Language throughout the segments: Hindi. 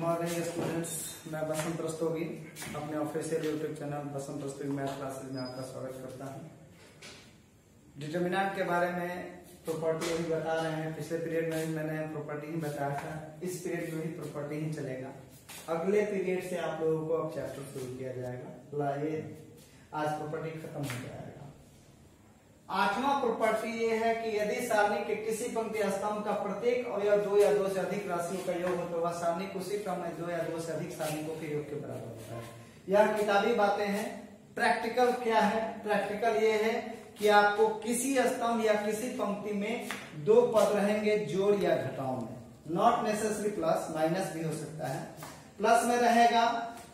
मॉर्निंग स्टूडेंट्स, मैं बसंत रस्तोगी अपने ऑफिशियल यूट्यूब चैनल बसंत रस्तोगी मैथ क्लासेस में आपका स्वागत करता हूं। डिटरमिनेंट के बारे में प्रॉपर्टी अभी बता रहे हैं। पिछले पीरियड में भी मैंने प्रॉपर्टी ही बताया था, इस पीरियड में भी प्रॉपर्टी ही चलेगा। अगले पीरियड से आप लोगों को अब चैप्टर शुरू किया जाएगा। ये आज प्रॉपर्टी खत्म हो जाएगा। आठवां प्रॉपर्टी ये है कि यदि सारणी के किसी पंक्ति स्तंभ का प्रत्येक अवयव दो या दो से अधिक राशियों का योग हो तो वह सारणी उसी क्रम में दो या दो से अधिक सारणिकों के योग के बराबर होता है। यह किताबी बातें हैं। प्रैक्टिकल क्या है? प्रैक्टिकल ये है कि आपको किसी स्तंभ या किसी पंक्ति में दो पद रहेंगे जोड़ या घटाव में, नॉट नेसेसरी प्लस, माइनस भी हो सकता है। प्लस में रहेगा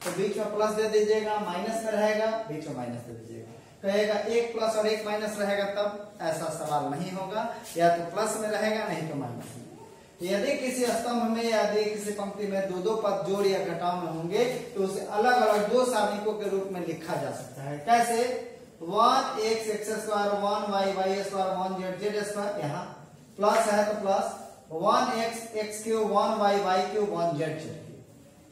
तो बीच में प्लस दे दीजिएगा, माइनस में रहेगा बीच में माइनस दे दीजिएगा। कहेगा एक प्लस और एक माइनस रहेगा तब ऐसा सवाल नहीं होगा, या तो प्लस में रहेगा नहीं तो माइनस में। यदि किसी स्तंभ में या यदि किसी पंक्ति में दो दो पद जोड़ या घटाव में होंगे तो उसे अलग अलग दो सारणिकों के रूप में लिखा जा सकता है। कैसे? 1x x square 1y y square 1z z square, यहाँ प्लस है तो plus 1x x cube 1y y cube 1z z cube.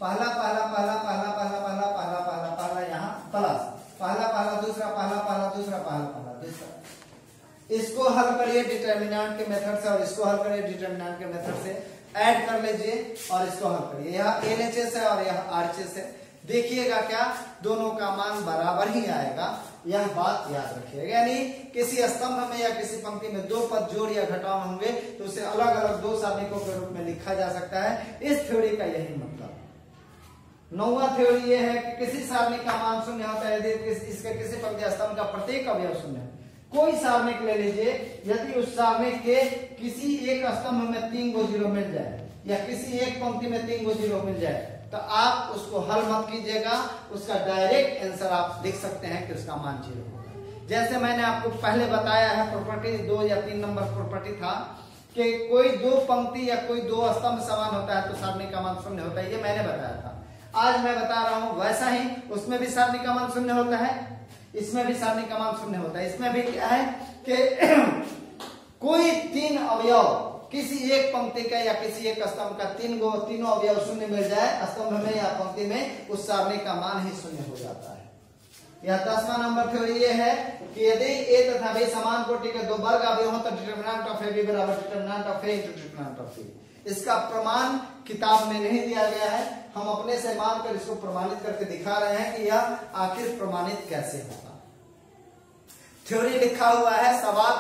पहला पहला पहला पहला पहला पहला पहला पहला पहला यहाँ प्लस पहला पहला दूसरा पहला पहला दूसरा पहला पहला दूसरा। इसको हल करिए डिटरमिनेंट के मेथड से और इसको हल करिए डिटरमिनेंट के मेथड से, ऐड कर लीजिए और इसको हल करिए। यह LHS है और यह RHS है। देखिएगा क्या दोनों का मान बराबर ही आएगा, यह बात याद रखिएगा। यानी किसी स्तंभ में या किसी पंक्ति में दो पद जोड़ या घटाव होंगे तो उसे अलग अलग दो सारणिकों के रूप में लिखा जा सकता है। इस थ्योरी का यही मतलब। नौवां थ्योरी ये है कि किसी सारणी का मान शून्य होता है यदि इसके किसी पंक्ति स्तंभ का प्रत्येक अवयव शून्य है। कोई सारणिक ले लीजिए, यदि उस सारणिक के किसी एक स्तंभ में 3 गो जीरो मिल जाए या किसी एक पंक्ति में 3 गो जीरो मिल जाए तो आप उसको हल मत कीजिएगा, उसका डायरेक्ट आंसर आप लिख सकते हैं कि उसका मान 0 होगा। जैसे मैंने आपको पहले बताया है, प्रॉपर्टी 2 या 3 नंबर प्रॉपर्टी था कि कोई दो पंक्ति या कोई दो स्तंभ समान होता है तो सारणी का मान शून्य होता है, ये मैंने बताया था। आज मैं बता रहा हूं वैसा ही उसमें भी सारणी का मान शून्य होता है, इसमें भी सारणी का मान शून्य होता है। इसमें भी क्या है कि कोई 3 अवयव किसी एक पंक्ति का या किसी एक स्तंभ का तीनों अवयव शून्य मिल जाए स्तंभ में या पंक्ति में, उस सारणी का मान ही शून्य हो जाता है। यह 10वां नंबर थ्योरी ये है कि यदि A तथा B समान कोटि के दो वर्ग अवयव हो तो डिटरमिनेंट ऑफ A बराबर determinant of A into determinant of B। इसका प्रमाण किताब में नहीं दिया गया है, हम अपने से मानकर इसको प्रमाणित करके दिखा रहे हैं कि यह आखिर प्रमाणित कैसे होगा। थ्योरी लिखा हुआ है, सवाल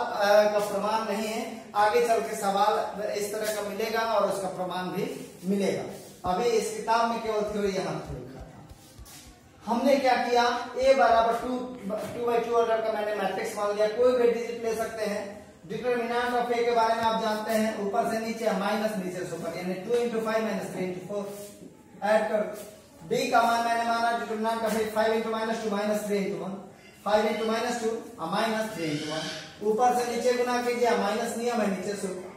का प्रमाण नहीं है। आगे चल के सवाल इस तरह का मिलेगा और उसका प्रमाण भी मिलेगा। अभी इस किताब में केवल थ्योरी यहाँ लिखा था। हमने क्या किया, A बराबर 2/2 ऑर्डर का मैंने मैट्रिक्स मान लिया। कोई भी डिजिट ले सकते हैं। डिटरमिनेंट ऑफ A के बारे में आप जानते हैं, ऊपर से नीचे माइनस नीचे से ऊपर, यानी 2 into 5 minus 3 into 4 ऐड कर। B का मान मैंने माना determinant of A 5 into minus 2 minus 3 into 1, 5 into minus 2 minus 3 into 1। ऊपर से नीचे गुना कीजिए, माइनस नियम है नीचे से ऊपर।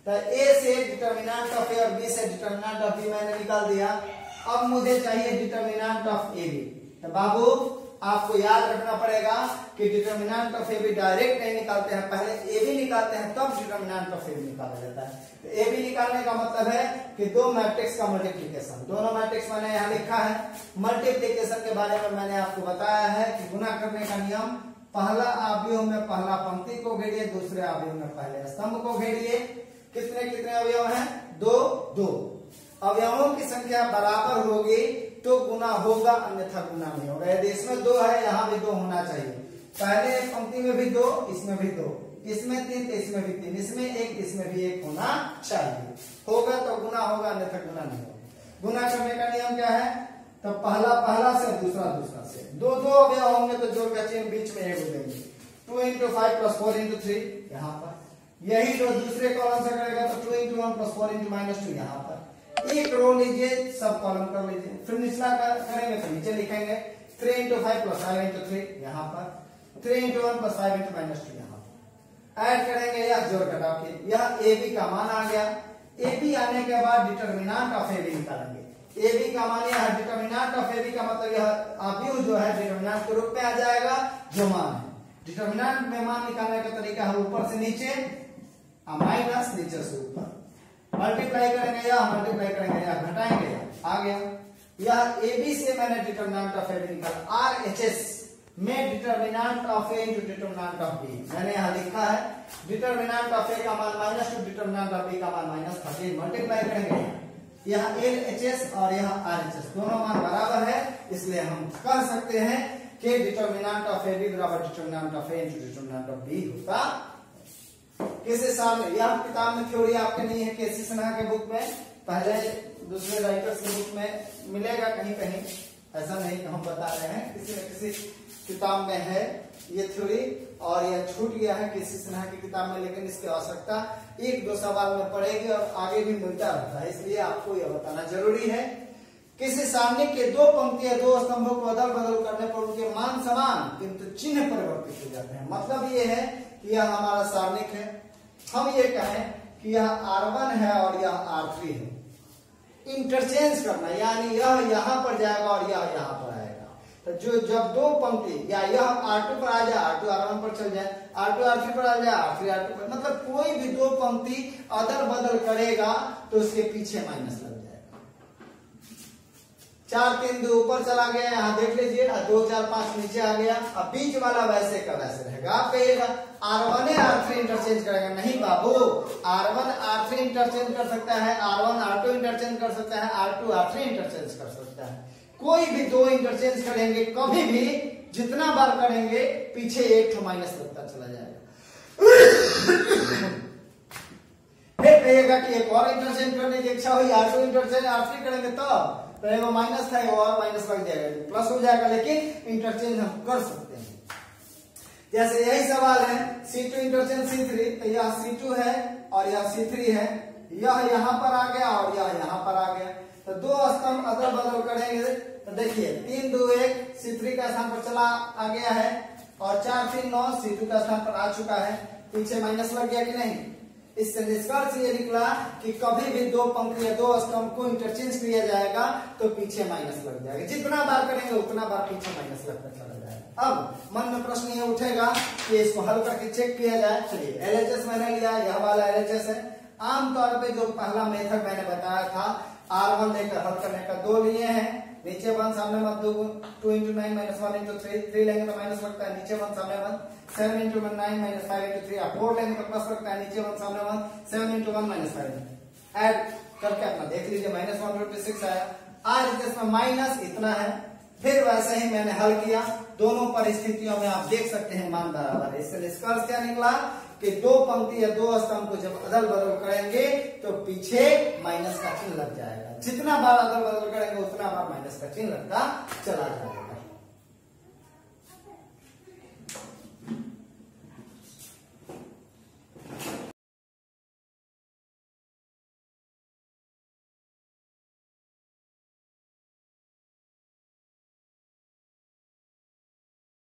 तो A से डिटरमिनेंट ऑफ A और B से डिटरमिनेंट ऑफ B मैंने निकाल दिया। अब मुझे चाहिए डिटरमिनेंट ऑफ AB। तो बाबू आपको याद रखना पड़ेगा कि डिटरमिनेंट ऑफ AB डायरेक्ट नहीं निकालते हैं, पहले AB निकालते हैं तब डिटरमिनेंट ऑफ AB निकाला जाता है। तो AB निकालने का मतलब है कि दो मैट्रिक्स का मल्टीप्लिकेशन। दोनों मैट्रिक्स मैंने यहाँ लिखा है। मल्टीप्लिकेशन के बारे में मैंने आपको बताया है कि गुना करने का नियम, पहला अवयव में पहला पंक्ति को घेरिए, दूसरे अवयव में पहले स्तंभ को घेरिए। कितने कितने अवयव हैं? 2 2। अवयवों की संख्या बराबर होगी तो गुना होगा, अन्यथा गुना नहीं होगा। यदि इसमें 2 है, यहाँ भी 2 होना चाहिए। पहले पंक्ति में भी 2, इसमें भी 2, इसमें 3 तो इसमें भी 3, इसमें 1 इसमें भी 1 होना चाहिए। होगा तो गुना होगा, अन्यथा गुना नहीं होगा। गुना करने का नियम क्या है? तो पहला पहला से दूसरा दूसरा से। 2 2 अवयव होंगे तो जोड़ का चिन्ह बीच में 1 देंगे। 2 into 5 plus 4 into 3 यहाँ पर। यही जो दूसरे कॉलम से करेगा तो 2 into 1 plus 4 into minus 2 यहाँ पर। एक रो लीजिए, सब कॉलम कर लीजिए, फिर निचला करेंगे तो नीचे लिखेंगे 3 into 5 plus 5 into 3 यहाँ पर। 3 into 1 plus 5 into minus 2 यहाँ पर। ऐड करेंगे, यह जोड़ घटाव के, यह AB का मान आ गया। AB आने के बाद डिटरमिनेंट ऑफ AB निकालेंगे। AB का मान यह डिटरमिनेंट ऑफ AB का मतलब यह अवयव जो है डिटरमिनेंट के रूप में आ जाएगा जो मान है। डिटरमिनेंट में मान निकालने का तरीका है ऊपर से नीचे माइनस नीचे से ऊपर। मल्टीप्लाई करेंगे या मल्टीप्लाई करेंगे या घटाएंगे, आ गया। यह AB से मैंने डिटरमिनेंट ऑफ AB निकाला, RHS में determinant of A into determinant of B मैंने यहाँ लिखा है। डिटरमिनेंट ऑफ A का मान -2, डिटरमिनेंट ऑफ B का मान -13, मल्टीप्लाई करेंगे। यहाँ LHS और यहाँ RHS दोनों मान बराबर है, इसलिए हम कह सकते हैं कि डिटरमिनेंट ऑफ AB बराबर determinant of A into determinant of B होता। किसी साल में यह किताब में थ्योरी आपके नहीं है, केसी सिन्हा के बुक में, पहले दूसरे राइटर्स के बुक में मिलेगा कहीं कहीं, ऐसा नहीं कि हम बता रहे हैं, किसी न किसी किताब में है ये थ्योरी, और यह छूट गया है केसी सिन्हा की किताब में, लेकिन इसकी आवश्यकता 1-2 सवाल में पड़ेगी और आगे भी मिलता रहता है, इसलिए आपको यह बताना जरूरी है। किसी सारणी के 2 पंक्ति या 2 स्तंभों को अदल बदल करने पर उनके मान समान किंतु चिन्ह परिवर्तित हो जाते हैं। मतलब ये है कि यह हमारा सारणिक है, हम ये कहें कि यह R1 है और यह R3 है, इंटरचेंज करना, यानी यह यहां पर जाएगा और यह यहां पर आएगा। तो जो जब 2 पंक्ति या यह R2 पर आ जाए, R2 R1 पर चल जाए, R2 R3 पर आ जाए, R3 R2 पर, मतलब कोई भी 2 पंक्ति अदल बदल करेगा तो उसके पीछे माइनस लग जाएगा। 4 3 2 ऊपर चला गया, यहाँ देख लीजिए, 2 4 5 नीचे आ गया। अब बीच वाला वैसे का वैसे रहेगा। आप कहिएगा R1 R3 इंटरचेंज करेगा, नहीं बाबू, R1 R3 इंटरचेंज कर सकता है, R1 R2 इंटरचेंज कर सकता है, R2 R3 इंटरचेंज कर सकता है। कोई भी 2 इंटरचेंज करेंगे, कभी भी जितना बार करेंगे पीछे 1 माइनस लगता चला जाएगा। फिर कहिएगा कि एक और इंटरचेंज करने की इच्छा हुई, R2 इंटरचेंज R3 करेंगे तो वो माइनस था, वो और माइनस लग जाएगा, प्लस हो जाएगा, लेकिन इंटरचेंज हम कर सकते हैं। जैसे यही सवाल है, C2 इंटरचेंज C3, तो यह C2 है और यह C3 है, यह यहाँ पर आ गया और यह यहाँ पर आ गया, तो 2 स्तंभ अदल बदल करेंगे तो देखिए 3 2 1 C3 का स्थान पर चला आ गया है और 4 3 9 C2 का स्थान पर आ चुका है, पीछे माइनस लग गया कि नहीं। इससे निष्कर्ष ये निकला कि कभी भी 2 पंक्ति या 2 स्तंभ को इंटरचेंज किया जाएगा तो पीछे माइनस लग जाएगा, जितना बार करेंगे उतना बार पीछे माइनस लगता चला जाएगा। अब मन में प्रश्न ये उठेगा कि इसको हल करके चेक किया जाए। चलिए LHS मैंने लिया, यह वाला LHS है। आमतौर पे जो पहला मेथड मैंने बताया था, R1 लेकर हल करने का 2 लिए हैं, नीचे 1 सामने मत, 2 into 9 - 1 into 3 लेंगे तो माइनस लगता है, नीचे 1 सामने 1, 7 into 9 - 5 into 3, आप 4 लेंगे तो प्लस लगता है, नीचे 1 सामने 1, 7 into 1 - 5 ऐड करके अपना देख लीजिए, -156 आया। आज इसमें माइनस इतना है। फिर वैसे ही मैंने हल किया, दोनों परिस्थितियों में आप देख सकते हैं मान बराबर है। इससे निष्कर्ष क्या निकला कि 2 पंक्ति या 2 स्तंभ को जब अदल बदल करेंगे तो पीछे माइनस का चिन्ह लग जाएगा, जितना बार अदल बदल करेंगे उतना बार माइनस का चिन्ह लगता चला जाएगा।